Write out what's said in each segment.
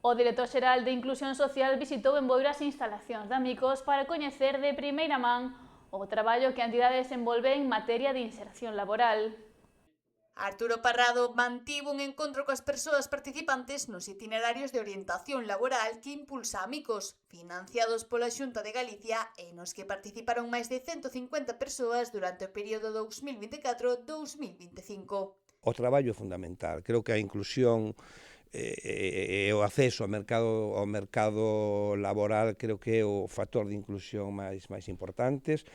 O director xeral de Inclusión Social visitou en Boiro as instalacións de Amicos para coñecer de primeira man o traballo que a entidade desenvolve en materia de inserción laboral. Arturo Parrado mantivo un encontro coas persoas participantes nos itinerarios de orientación laboral que impulsa Amicos, financiados pola Xunta de Galicia e nos que participaron máis de 150 persoas durante o período 2024-2025. O traballo é fundamental. Creo que a inclusión e o acceso ao mercado laboral creo que é o factor de inclusión máis importantes.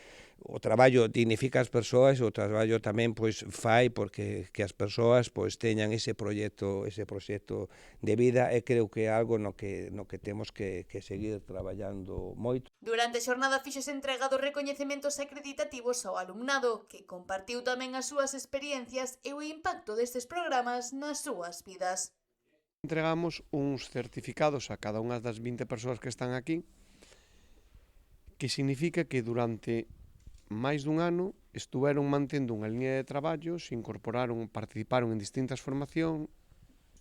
O traballo dignifica as persoas e o traballo tamén fai porque que as persoas teñan ese proxecto de vida e creo que é algo no que temos que seguir traballando moito. Durante a xornada fíxose entrega dos recoñecementos acreditativos ao alumnado, que compartiu tamén as súas experiencias e o impacto destes programas nas súas vidas. Entregamos uns certificados a cada unha das 20 persoas que están aquí, que significa que durante máis dun ano estuveron mantendo unha liña de traballo, se incorporaron, participaron en distintas formacións,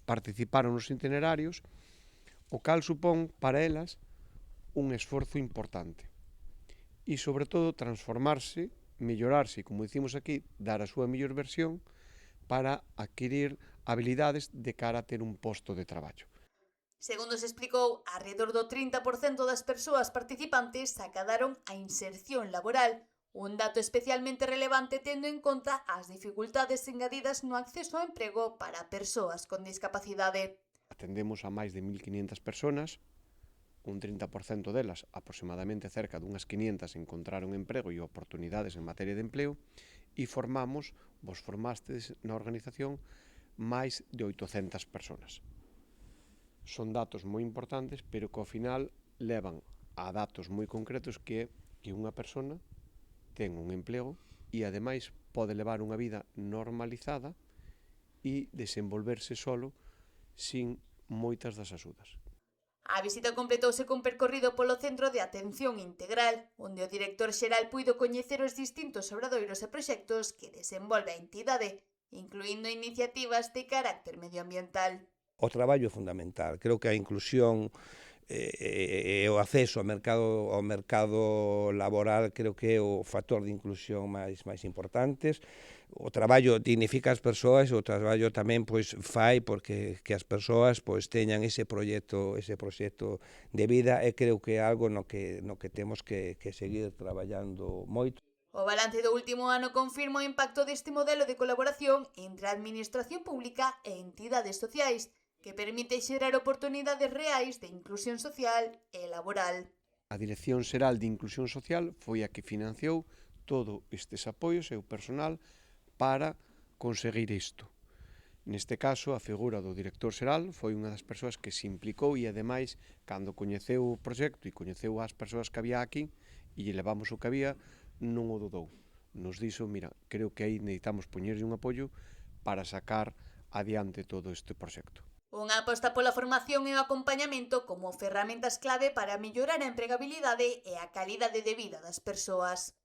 participaron nos itinerarios, o cal supón para elas un esforzo importante. E, sobre todo, transformarse, mellorarse, como dicimos aquí, dar a súa mellor versión para adquirir habilidades de cara a ter un posto de traballo. Segundo se explicou, alrededor do 30% das persoas participantes acadaron a inserción laboral, un dato especialmente relevante tendo en conta as dificultades engadidas no acceso ao emprego para persoas con discapacidade. Atendemos a máis de 1.500 personas, un 30% delas, aproximadamente cerca dunhas 500, encontraron emprego e oportunidades en materia de empleo, e formamos, vos formastes na organización, máis de 800 personas. Son datos moi importantes, pero que ao final levan a datos moi concretos que unha persona ten un emprego e, ademais, pode levar unha vida normalizada e desenvolverse solo sin moitas das axudas. A visita completouse cun percorrido polo Centro de Atención Integral, onde o director xeral puido coñecer os distintos obradoiros e proxectos que desenvolve a entidade, incluindo iniciativas de carácter medioambiental. O traballo é fundamental. Creo que a inclusión e o acceso ao mercado laboral creo que é o factor de inclusión máis importantes. O traballo dignifica as persoas e o traballo tamén fai porque que as persoas teñan ese proxecto de vida e creo que é algo no que temos que seguir traballando moito. O balance do último ano confirma o impacto deste modelo de colaboración entre a administración pública e entidades sociais, que permite xerar oportunidades reais de inclusión social e laboral. A Dirección Xeral de Inclusión Social foi a que financiou todos estes apoios e o personal para conseguir isto. Neste caso, a figura do director xeral foi unha das persoas que se implicou e, ademais, cando coñeceu o proxecto e coñeceu as persoas que había aquí e lle levamos o que había, non o dudou. Nos dixo, mira, creo que aí necesitamos poñerlle un apoio para sacar adiante todo este proxecto. Unha aposta pola formación e o acompañamento como ferramentas clave para mellorar a empregabilidade e a calidade de vida das persoas.